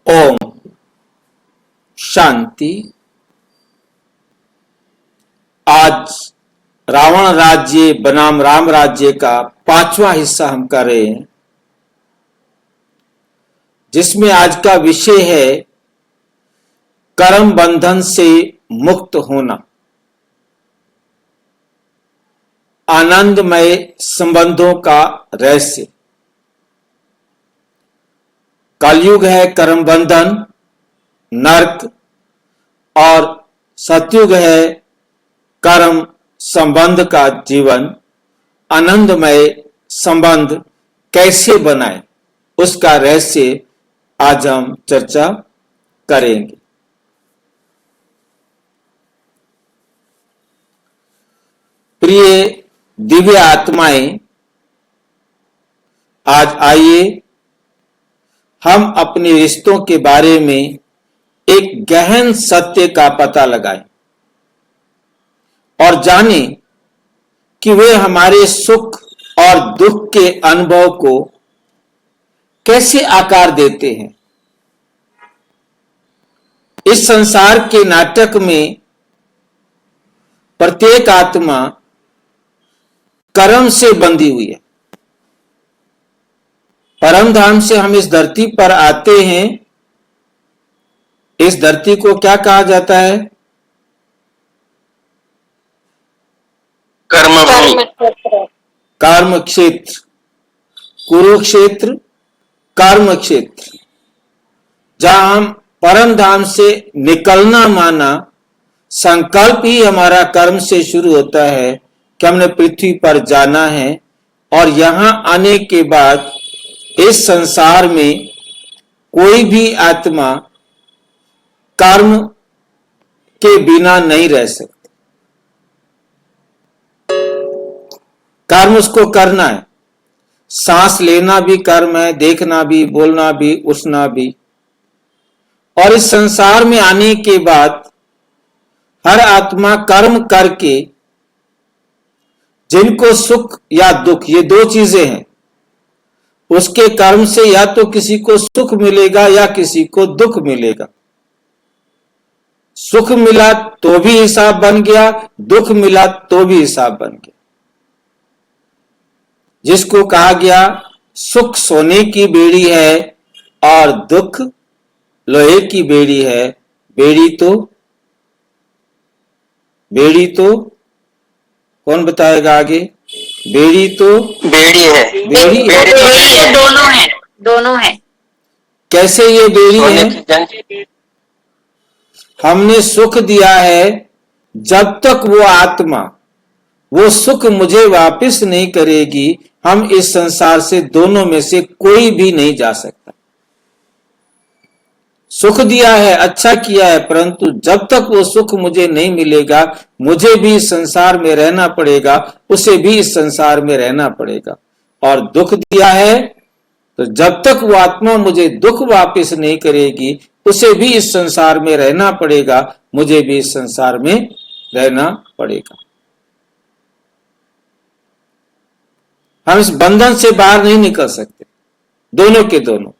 ओम शांति। आज रावण राज्य बनाम राम राज्य का 5वां हिस्सा हम कर रहे हैं, जिसमें आज का विषय है कर्म बंधन से मुक्त होना, आनंदमय संबंधों का रहस्य। कलयुग है कर्म बंधन, नरक, और सतयुग है कर्म संबंध का जीवन। आनंदमय संबंध कैसे बनाए, उसका रहस्य आज हम चर्चा करेंगे। प्रिय दिव्य आत्माएं, आज आइए हम अपने रिश्तों के बारे में एक गहन सत्य का पता लगाएं और जानें कि वे हमारे सुख और दुख के अनुभव को कैसे आकार देते हैं। इस संसार के नाटक में प्रत्येक आत्मा कर्म से बंधी हुई है। परम धाम से हम इस धरती पर आते हैं। इस धरती को क्या कहा जाता है? कर्म क्षेत्र, कुरुक्षेत्र कर्म क्षेत्र, जहां हम परम धाम से निकलना माना संकल्प ही हमारा कर्म से शुरू होता है कि हमने पृथ्वी पर जाना है, और यहां आने के बाद इस संसार में कोई भी आत्मा कर्म के बिना नहीं रह सकती। कर्म उसको करना है। सांस लेना भी कर्म है, देखना भी, बोलना भी, उठना भी। और इस संसार में आने के बाद हर आत्मा कर्म करके जिनको सुख या दुख, ये दो चीजें हैं, उसके कर्म से या तो किसी को सुख मिलेगा या किसी को दुख मिलेगा। सुख मिला तो भी हिसाब बन गया, दुख मिला तो भी हिसाब बन गया। जिसको कहा गया सुख सोने की बेड़ी है और दुख लोहे की बेड़ी है। बेड़ी तो कौन बताएगा आगे? बेड़ी है। दोनों है। कैसे ये बेड़ी है? हमने सुख दिया है, जब तक वो आत्मा वो सुख मुझे वापस नहीं करेगी, हम इस संसार से दोनों में से कोई भी नहीं जा सकता। सुख दिया है, अच्छा किया है, परंतु जब तक वो सुख मुझे नहीं मिलेगा, मुझे भी इस संसार में रहना पड़ेगा, उसे भी इस संसार में रहना पड़ेगा। और दुख दिया है, तो जब तक वो आत्मा मुझे दुख वापस नहीं करेगी, उसे भी इस संसार में रहना पड़ेगा, मुझे भी इस संसार में रहना पड़ेगा। हम इस बंधन से बाहर नहीं निकल सकते, दोनों के दोनों।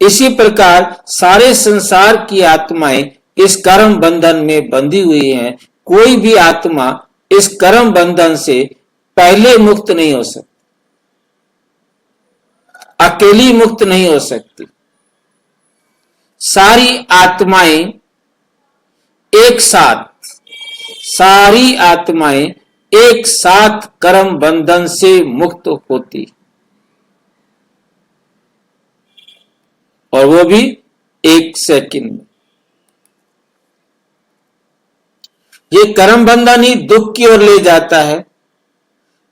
इसी प्रकार सारे संसार की आत्माएं इस कर्म बंधन में बंधी हुई हैं। कोई भी आत्मा इस कर्म बंधन से पहले मुक्त नहीं हो सकती, अकेली मुक्त नहीं हो सकती। सारी आत्माएं एक साथ कर्म बंधन से मुक्त होती, और वो भी 1 सेकंड में। ये कर्म बंधन ही दुख की ओर ले जाता है।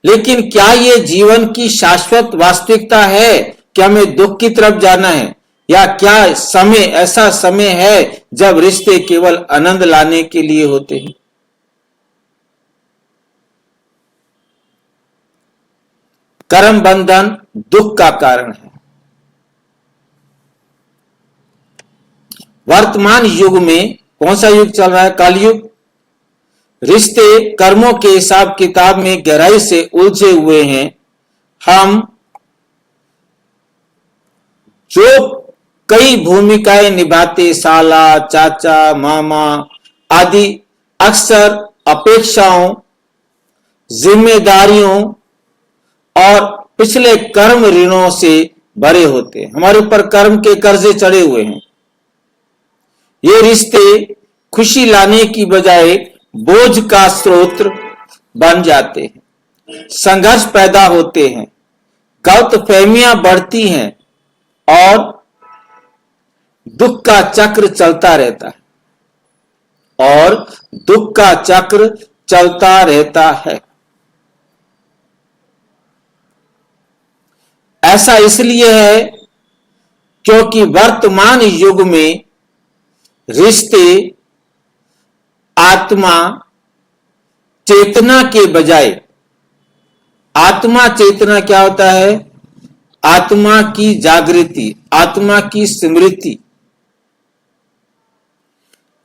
लेकिन क्या ये जीवन की शाश्वत वास्तविकता है कि हमें दुख की तरफ जाना है, या क्या ऐसा समय है जब रिश्ते केवल आनंद लाने के लिए होते हैं? कर्म बंधन दुख का कारण है। वर्तमान युग में कौन सा युग चल रहा है? कलयुग। रिश्ते कर्मों के हिसाब किताब में गहराई से उलझे हुए हैं। हम जो कई भूमिकाएं निभाते साला, चाचा, मामा आदि अक्सर अपेक्षाओं, जिम्मेदारियों और पिछले कर्म ऋणों से भरे होते हैं। हमारे ऊपर कर्म के कर्जे चढ़े हुए हैं। ये रिश्ते खुशी लाने की बजाय बोझ का स्रोत बन जाते हैं। संघर्ष पैदा होते हैं, गलतफहमियां बढ़ती हैं और दुख का चक्र चलता रहता है और दुख का चक्र चलता रहता है। ऐसा इसलिए है क्योंकि वर्तमान युग में रिश्ते आत्मा चेतना के बजाय, आत्मा चेतना क्या होता है? आत्मा की जागृति, आत्मा की स्मृति।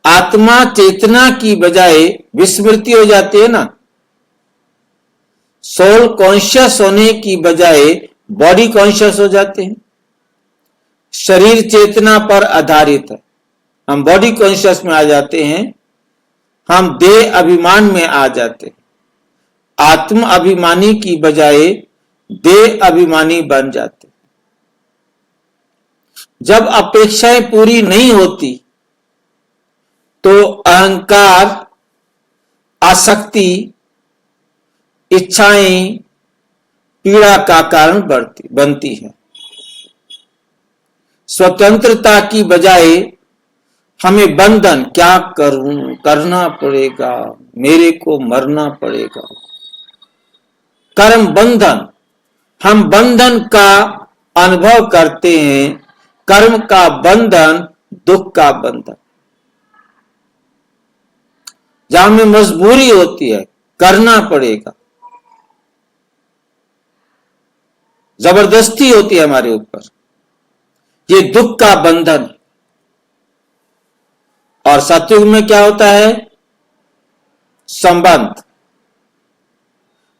आत्मा चेतना की बजाय विस्मृति हो जाती है ना। सोल कॉन्शियस होने की बजाय बॉडी कॉन्शियस हो जाते हैं। शरीर चेतना पर आधारित है, हम बॉडी कॉन्शियस में आ जाते हैं, हम देह अभिमान में आ जाते हैं। आत्म अभिमानी की बजाय देह अभिमानी बन जाते। जब अपेक्षाएं पूरी नहीं होती तो अहंकार, आसक्ति, इच्छाएं पीड़ा का कारण बनती है। स्वतंत्रता की बजाय हमें बंधन, क्या करूं, करना पड़ेगा, मेरे को मरना पड़ेगा, कर्म बंधन। हम बंधन का अनुभव करते हैं। कर्म का बंधन दुख का बंधन। जहां में मजबूरी होती है, करना पड़ेगा, जबरदस्ती होती है हमारे ऊपर, ये दुख का बंधन है। और सतयुग में क्या होता है? संबंध,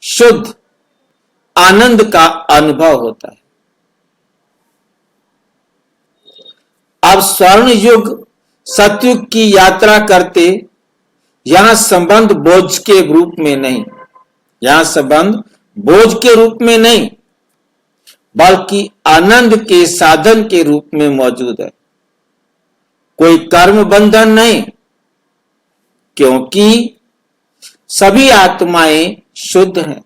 शुद्ध आनंद का अनुभव होता है। अब स्वर्ण युग सतयुग की यात्रा करते, यहां संबंध बोझ के रूप में नहीं, यहां संबंध बोझ के रूप में नहीं बल्कि आनंद के साधन के रूप में मौजूद है। कोई कर्म बंधन नहीं, क्योंकि सभी आत्माएं शुद्ध हैं।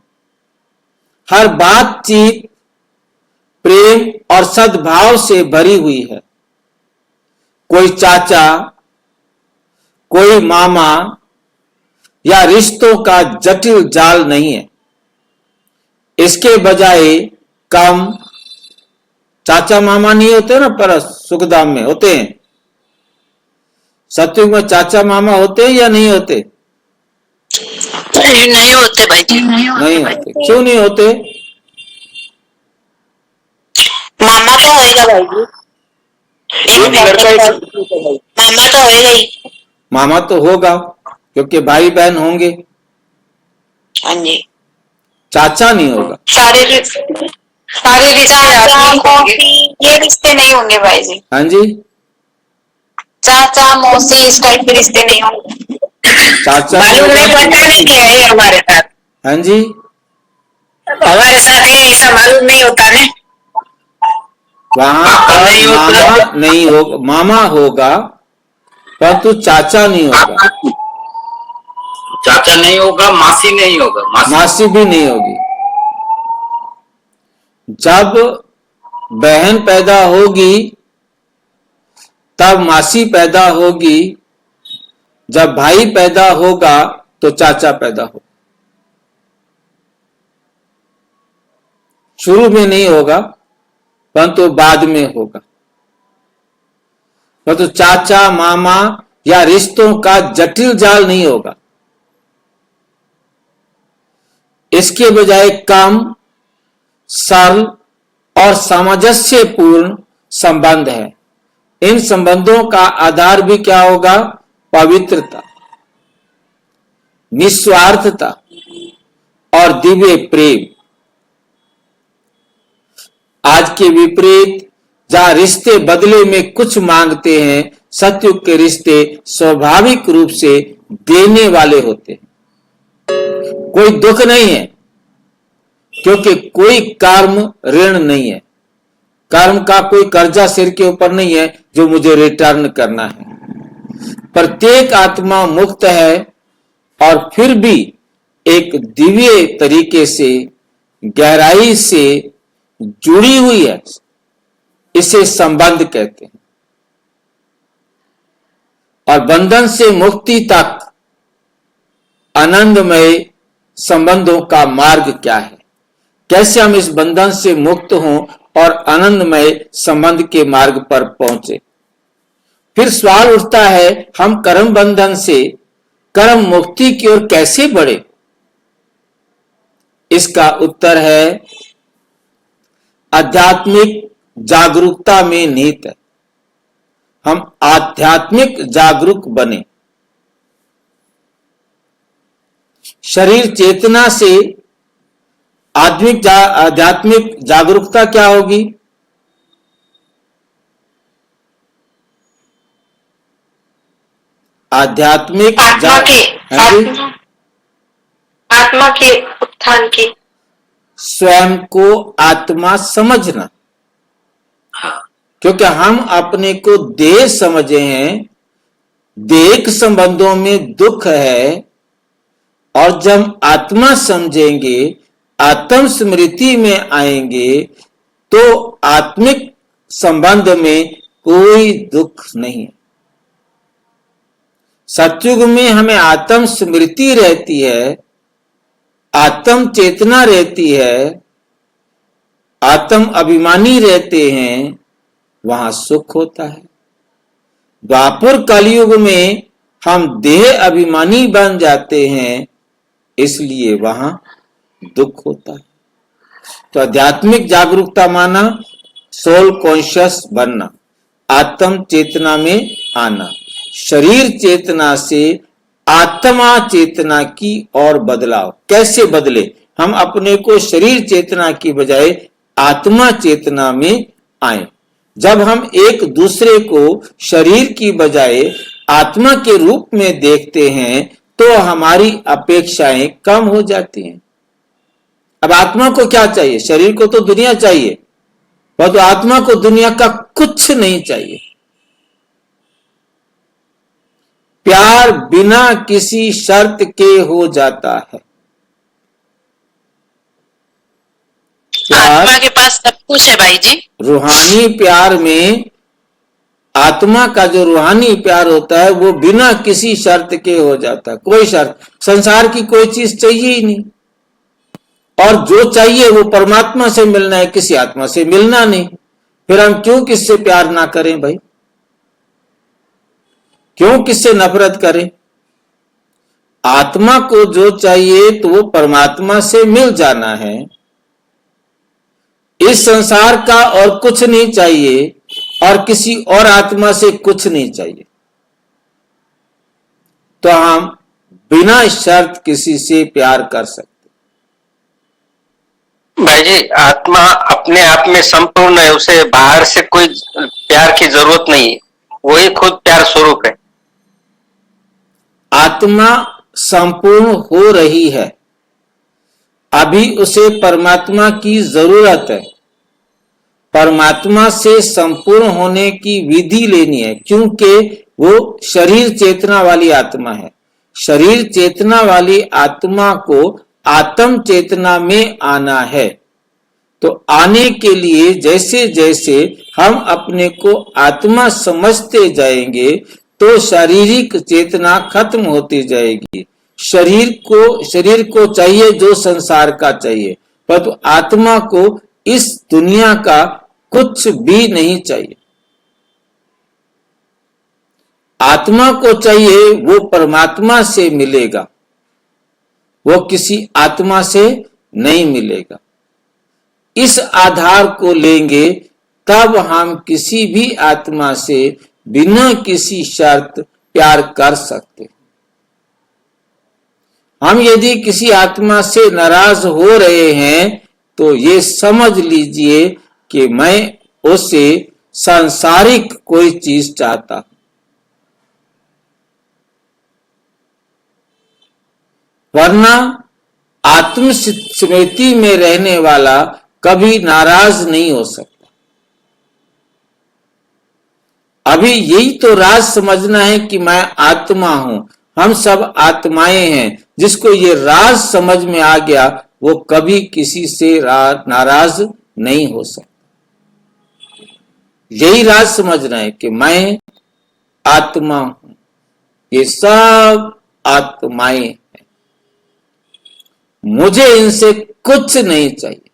हर बातचीत प्रेम और सद्भाव से भरी हुई है। कोई चाचा, कोई मामा या रिश्तों का जटिल जाल नहीं है। इसके बजाय कम चाचा मामा नहीं होते ना, पर सुखधाम में होते हैं। सतयुग में चाचा मामा होते हैं या नहीं होते? नहीं होते भाई जी, नहीं होते। क्यों नहीं होते? मामा तो होएगा भाई जी, मामा तो होएगा ही। मामा तो होगा क्योंकि भाई बहन होंगे। हाँ जी। चाचा नहीं होगा। सारे रिश्ते ये रिश्ते नहीं होंगे भाई जी। हाँ जी, चाचा मौसी इस टाइप के रिश्ते नहीं होंगे। चाचा मालूम नहीं, पता नहीं क्या है हमारे साथ। हाँ जी, हमारे साथ ही ऐसा मालूम नहीं होता है। वहां मामा नहीं होगा, मामा होगा परंतु चाचा नहीं होगा। चाचा नहीं होगा, मासी नहीं होगा, मासी भी नहीं होगी। जब बहन पैदा होगी तब मासी पैदा होगी, जब भाई पैदा होगा तो चाचा पैदा होगा। शुरू में नहीं होगा परंतु बाद में होगा। परंतु चाचा मामा या रिश्तों का जटिल जाल नहीं होगा। इसके बजाय कम, सरल और सामंजस्यपूर्ण संबंध है। इन संबंधों का आधार भी क्या होगा? पवित्रता, निस्वार्थता और दिव्य प्रेम। आज के विपरीत जहां रिश्ते बदले में कुछ मांगते हैं, सतयुग के रिश्ते स्वाभाविक रूप से देने वाले होते हैं। कोई दुख नहीं है, क्योंकि कोई कर्म ऋण नहीं है। कर्म का कोई कर्जा सिर के ऊपर नहीं है जो मुझे रिटर्न करना है। प्रत्येक आत्मा मुक्त है और फिर भी एक दिव्य तरीके से, गहराई से जुड़ी हुई है। इसे संबंध कहते हैं। और बंधन से मुक्ति तक आनंदमय संबंधों का मार्ग क्या है? कैसे हम इस बंधन से मुक्त हों और आनंदमय संबंध के मार्ग पर पहुंचे? फिर सवाल उठता है, हम कर्म बंधन से कर्म मुक्ति की ओर कैसे बढ़े? इसका उत्तर है आध्यात्मिक जागरूकता में निहित है। हम आध्यात्मिक जागरूक बने। शरीर चेतना से आध्यात्मिक जागरूकता क्या होगी? आध्यात्मिक आत्मा के उत्थान की, स्वयं को आत्मा समझना। क्योंकि हम अपने को देह समझे हैं, देह संबंधों में दुख है, और जब आत्मा समझेंगे, आत्म स्मृति में आएंगे, तो आत्मिक संबंध में कोई दुख नहीं है। सतयुग में हमें आत्म स्मृति रहती है, आत्म चेतना रहती है, आत्म अभिमानी रहते हैं, वहां सुख होता है। द्वापर कलयुग में हम देह अभिमानी बन जाते हैं, इसलिए वहां दुख होता है। तो आध्यात्मिक जागरूकता माना सोल कॉन्शियस बनना, आत्म चेतना में आना, शरीर चेतना से आत्मा चेतना की ओर बदलाव। कैसे बदले? हम अपने को शरीर चेतना की बजाय आत्मा चेतना में आए। जब हम एक दूसरे को शरीर की बजाय आत्मा के रूप में देखते हैं, तो हमारी अपेक्षाएं कम हो जाती हैं। अब आत्मा को क्या चाहिए? शरीर को तो दुनिया चाहिए, परंतु आत्मा को दुनिया का कुछ नहीं चाहिए। प्यार बिना किसी शर्त के हो जाता है। आत्मा के पास सब कुछ है भाई जी। रूहानी प्यार में आत्मा का जो रूहानी प्यार होता है, वो बिना किसी शर्त के हो जाता है। कोई शर्त, संसार की कोई चीज चाहिए ही नहीं। और जो चाहिए वो परमात्मा से मिलना है, किसी आत्मा से मिलना नहीं। फिर हम क्यों किससे प्यार ना करें भाई? क्यों किससे नफरत करें? आत्मा को जो चाहिए तो वो परमात्मा से मिल जाना है। इस संसार का और कुछ नहीं चाहिए, और किसी और आत्मा से कुछ नहीं चाहिए। तो हम बिना शर्त किसी से प्यार कर सकते। भाई जी, आत्मा अपने आप में संपूर्ण है, उसे बाहर से कोई प्यार की जरूरत नहीं है, वही खुद प्यार स्वरूप है। आत्मा संपूर्ण हो रही है, अभी उसे परमात्मा की जरूरत है। परमात्मा से संपूर्ण होने की विधि लेनी है, क्योंकि वो शरीर चेतना वाली आत्मा है। शरीर चेतना वाली आत्मा को आत्म चेतना में आना है। तो आने के लिए जैसे जैसे हम अपने को आत्मा समझते जाएंगे, तो शारीरिक चेतना खत्म होती जाएगी। शरीर को चाहिए जो संसार का चाहिए, परंतु आत्मा को इस दुनिया का कुछ भी नहीं चाहिए। आत्मा को चाहिए वो परमात्मा से मिलेगा, वो किसी आत्मा से नहीं मिलेगा। इस आधार को लेंगे, तब हम किसी भी आत्मा से बिना किसी शर्त प्यार कर सकते। हम यदि किसी आत्मा से नाराज हो रहे हैं, तो ये समझ लीजिए कि मैं उसे सांसारिक कोई चीज चाहता हूं। वरना आत्म स्मृति में रहने वाला कभी नाराज नहीं हो सकता। अभी यही तो राज समझना है कि मैं आत्मा हूं, हम सब आत्माएं हैं। जिसको ये राज समझ में आ गया वो कभी किसी से नाराज नहीं हो सकता। यही राज समझना है कि मैं आत्मा हूं, ये सब आत्माएं हैं, मुझे इनसे कुछ नहीं चाहिए।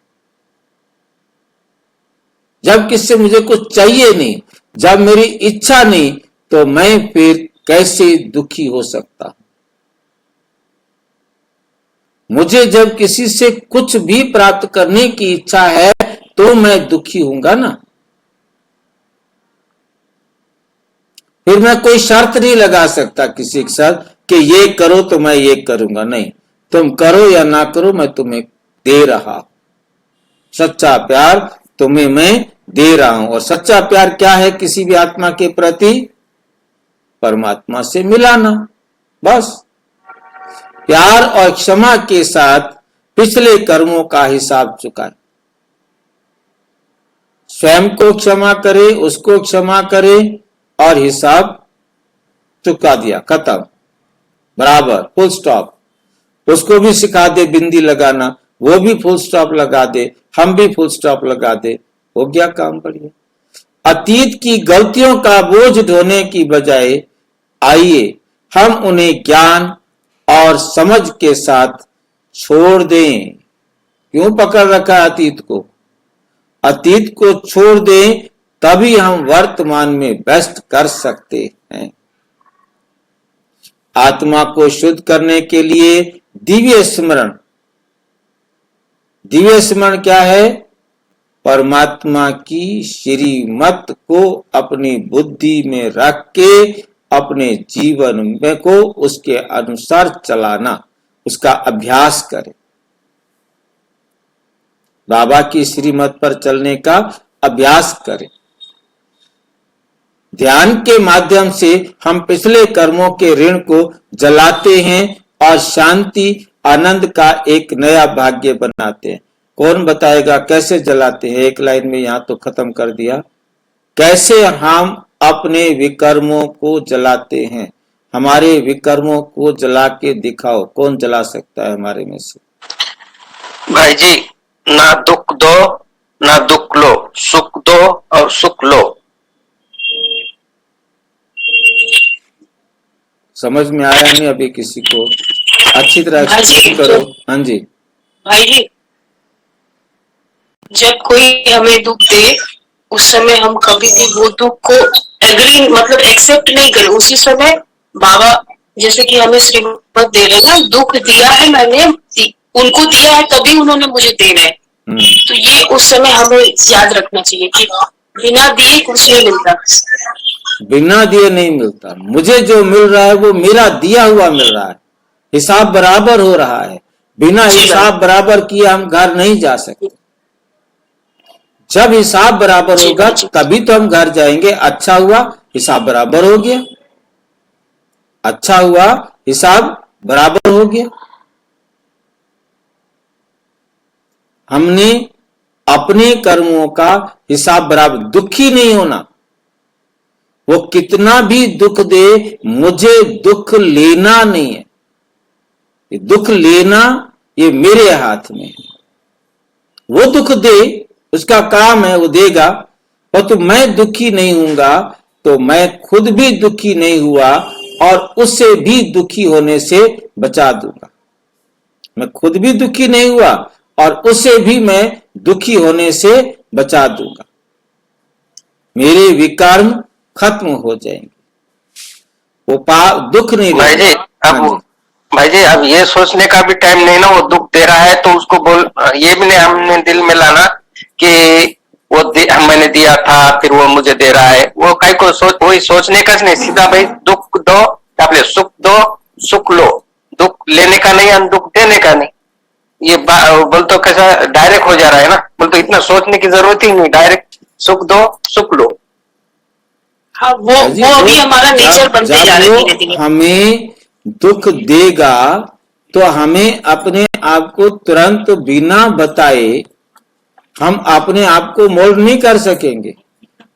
जब किससे मुझे कुछ चाहिए नहीं, जब मेरी इच्छा नहीं, तो मैं फिर कैसे दुखी हो सकता हूं। मुझे जब किसी से कुछ भी प्राप्त करने की इच्छा है तो मैं दुखी हूंगा ना। फिर मैं कोई शर्त नहीं लगा सकता किसी के साथ कि ये करो तो मैं ये करूंगा। नहीं, तुम करो या ना करो, मैं तुम्हें दे रहा हूं। सच्चा प्यार तुम्हें मैं दे रहा हूं। और सच्चा प्यार क्या है किसी भी आत्मा के प्रति? परमात्मा से मिलाना, बस। प्यार और क्षमा के साथ पिछले कर्मों का हिसाब चुकाए। स्वयं को क्षमा करे, उसको क्षमा करे और हिसाब चुका दिया, खत्म, बराबर, फुल स्टॉप। उसको भी सिखा दे बिंदी लगाना, वो भी फुल स्टॉप लगा दे, हम भी फुल स्टॉप लगा दे, हो गया काम बढ़िया। अतीत की गलतियों का बोझ ढोने की बजाय आइए हम उन्हें ज्ञान और समझ के साथ छोड़ दें। क्यों पकड़ रखा है अतीत को? अतीत को छोड़ दें, तभी हम वर्तमान में व्यस्त कर सकते हैं। आत्मा को शुद्ध करने के लिए दिव्य स्मरण। दिव्य स्मरण क्या है? परमात्मा की श्रीमत को अपनी बुद्धि में रख के अपने जीवन में को उसके अनुसार चलाना, उसका अभ्यास करें। बाबा की श्रीमत पर चलने का अभ्यास करें। ध्यान के माध्यम से हम पिछले कर्मों के ऋण को जलाते हैं और शांति आनंद का एक नया भाग्य बनाते हैं। कौन बताएगा कैसे जलाते हैं? एक लाइन में यहां तो खत्म कर दिया। कैसे हम अपने विकर्मों को जलाते हैं? हमारे विकर्मों को जला के दिखाओ, कौन जला सकता है हमारे में से? भाई जी, ना दुख दो ना दुख लो, सुख दो और सुख लो। समझ में आया नहीं अभी किसी को? अच्छी तरह हाँ जी, एक्सप्लेन करो। हाँ जी भाई जी, जब कोई हमें दुख दे उस समय हम कभी भी वो दुख को एग्री मतलब एक्सेप्ट नहीं करें। उसी समय बाबा जैसे कि हमें श्रीमत दे रहे ना, दुख दिया है मैंने, उनको दिया है तभी उन्होंने मुझे देना है। तो ये उस समय हमें याद रखना चाहिए कि बिना दिए कुछ नहीं मिलता। बिना दिए नहीं मिलता। मुझे जो मिल रहा है वो मेरा दिया हुआ मिल रहा है, हिसाब बराबर हो रहा है। बिना हिसाब बराबर किए हम घर नहीं जा सकते। जब हिसाब बराबर होगा तभी तो हम घर जाएंगे। अच्छा हुआ हिसाब बराबर हो गया, अच्छा हुआ हिसाब बराबर हो गया। हमने अपने कर्मों का हिसाब बराबर, दुखी नहीं होना। वो कितना भी दुख दे, मुझे दुख लेना नहीं है। ये दुख लेना ये मेरे हाथ में है। वो दुख दे, उसका काम है, वो देगा। और तो मैं दुखी नहीं हूंगा तो मैं खुद भी दुखी नहीं हुआ और उससे भी दुखी होने से बचा दूंगा। मैं खुद भी दुखी नहीं हुआ और उससे भी मैं दुखी होने से बचा दूंगा। मेरे विकर्म खत्म हो जाएंगे, वो दुख नहीं भाई जी, भाई जी अब ये सोचने का भी टाइम नहीं ना, वो दुख दे रहा है तो उसको बोल, ये भी नहीं हमने दिल में लाना कि वो मैंने दिया था फिर वो मुझे दे रहा है। वो कई को वही सोचने का नहीं, सीधा भाई दुख दो, अपने सुख दो, सुख लो। दुख लेने का नहीं और दुख देने का नहीं। ये बोल तो कैसा डायरेक्ट हो जा रहा है ना। बोल तो इतना सोचने की जरूरत ही नहीं, डायरेक्ट सुख दो सुख लो। हाँ, जी, वो अभी हमारा नेचर बनते जब जा रहा है वो धीरे धीरे। हमें दुख देगा तो हमें अपने आप को तुरंत बिना बताए हम अपने आप को मोल्ड नहीं कर सकेंगे।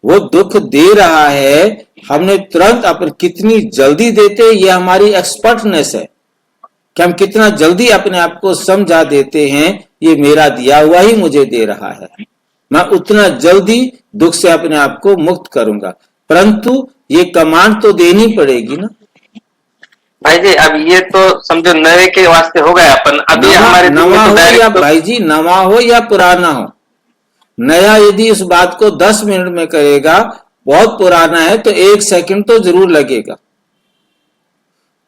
वो दुख दे रहा है, हमने तुरंत अपन कितनी जल्दी देते, ये हमारी एक्सपर्टनेस है कि हम कितना जल्दी अपने आप को समझा देते हैं ये मेरा दिया हुआ ही मुझे दे रहा है, मैं उतना जल्दी दुख से अपने आप को मुक्त करूंगा। परंतु ये कमांड तो देनी पड़ेगी ना भाई जी। अब ये तो समझो नए के वास्ते हो गया अपन, अभी हमारे दिल में नवा तो हो या डायरेक्ट तो भाई जी, नवा हो या पुराना हो, नया यदि इस बात को 10 मिनट में करेगा, बहुत पुराना है तो 1 सेकंड तो जरूर लगेगा।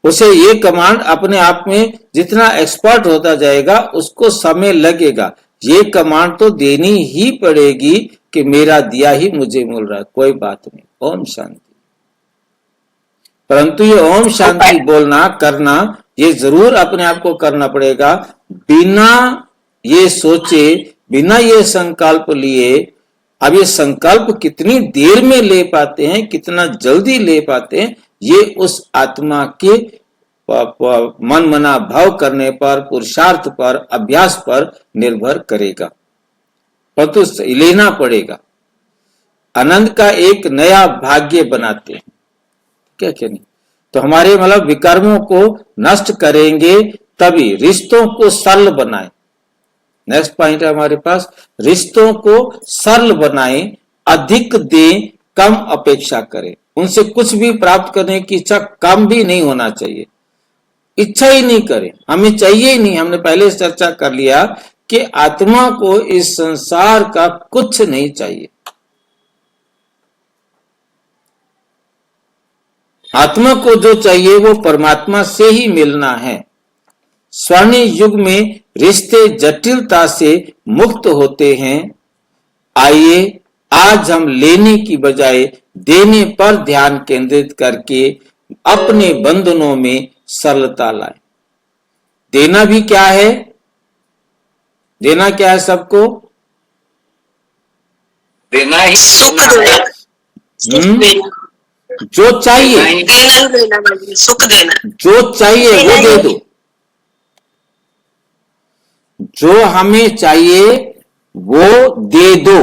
उसे ये कमांड अपने आप में जितना एक्सपर्ट होता जाएगा उसको समय लगेगा। ये कमांड तो देनी ही पड़ेगी कि मेरा दिया ही मुझे मिल रहा है, कोई बात नहीं, ओम शांति। परंतु ये ओम शांति बोलना करना ये जरूर अपने आप को करना पड़ेगा, बिना ये सोचे, बिना ये संकल्प लिए। अब ये संकल्प कितनी देर में ले पाते हैं, कितना जल्दी ले पाते हैं, ये उस आत्मा के मन मना भाव करने पर, पुरुषार्थ पर, अभ्यास पर निर्भर करेगा, परंतु लेना पड़ेगा। आनंद का एक नया भाग्य बनाते हैं, क्या क्या नहीं तो हमारे मतलब विकर्मों को नष्ट करेंगे, तभी रिश्तों को सरल बनाए। नेक्स्ट पॉइंट है हमारे पास, रिश्तों को सरल बनाए, अधिक दें, कम अपेक्षा करें। उनसे कुछ भी प्राप्त करने की इच्छा कम भी नहीं होना चाहिए, इच्छा ही नहीं करें, हमें चाहिए ही नहीं। हमने पहले चर्चा कर लिया कि आत्मा को इस संसार का कुछ नहीं चाहिए। आत्मा को जो चाहिए वो परमात्मा से ही मिलना है। स्वर्ण युग में रिश्ते जटिलता से मुक्त होते हैं। आइए आज हम लेने की बजाय देने पर ध्यान केंद्रित करके अपने बंधनों में सरलता लाए। देना भी क्या है? देना क्या है सबको? देना ही सुख देना, सुख देना, जो चाहिए, देना ही देना भाई, सुख देना, जो चाहिए वो दे दो। जो हमें चाहिए वो दे दो।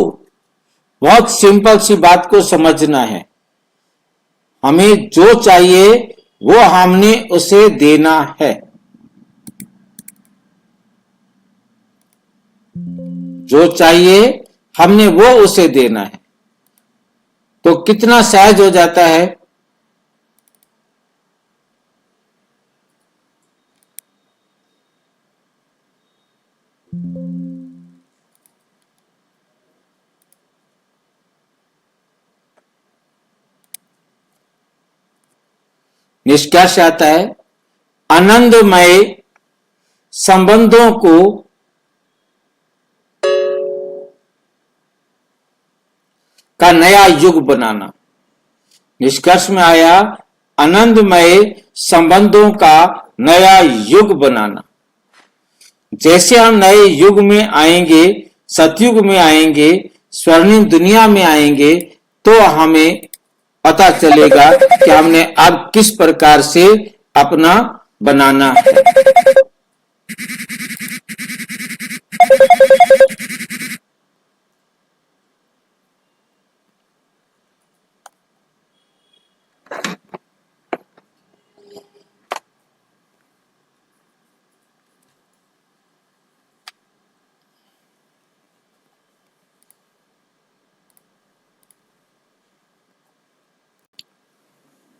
बहुत सिंपल सी बात को समझना है। हमें जो चाहिए वो हमने उसे देना है। जो चाहिए हमने वो उसे देना है, तो कितना सहज हो जाता है। निष्कर्ष आता है, आनंदमय संबंधों को का नया युग बनाना। निष्कर्ष में आया आनंदमय संबंधों का नया युग बनाना। जैसे हम नए युग में आएंगे, सतयुग में आएंगे, स्वर्णिम दुनिया में आएंगे, तो हमें पता चलेगा कि हमने अब किस प्रकार से अपना बनाना है।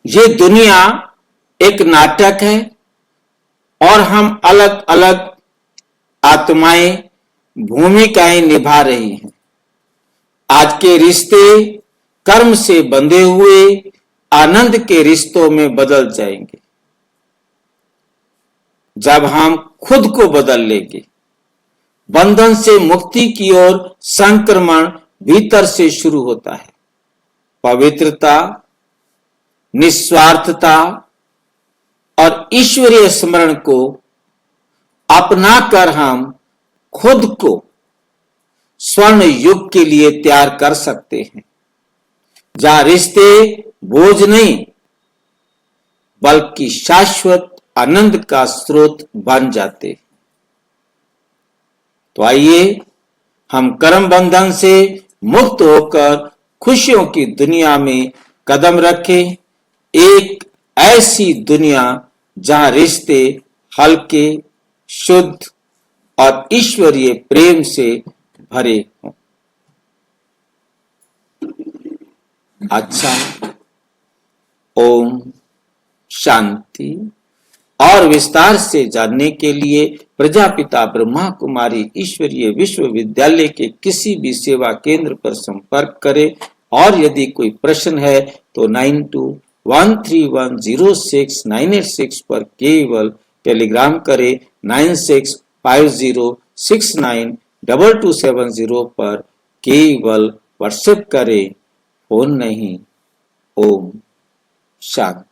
ये दुनिया एक नाटक है और हम अलग अलग आत्माएं भूमिकाएं निभा रही हैं। आज के रिश्ते कर्म से बंधे हुए आनंद के रिश्तों में बदल जाएंगे जब हम खुद को बदल लेंगे। बंधन से मुक्ति की ओर संक्रमण भीतर से शुरू होता है। पवित्रता, निस्वार्थता और ईश्वरीय स्मरण को अपनाकर हम खुद को स्वर्ण युग के लिए तैयार कर सकते हैं, जहां रिश्ते बोझ नहीं बल्कि शाश्वत आनंद का स्रोत बन जाते। तो आइए हम कर्म बंधन से मुक्त होकर खुशियों की दुनिया में कदम रखें, एक ऐसी दुनिया जहां रिश्ते हल्के, शुद्ध और ईश्वरीय प्रेम से भरे हों। अच्छा, ओम शांति। और विस्तार से जानने के लिए प्रजापिता ब्रह्मा कुमारी ईश्वरीय विश्वविद्यालय के किसी भी सेवा केंद्र पर संपर्क करें और यदि कोई प्रश्न है तो 9213106986 पर केवल टेलीग्राम करें, 9650692270 पर केवल व्हाट्सएप करें, फोन नहीं। ओम शांति।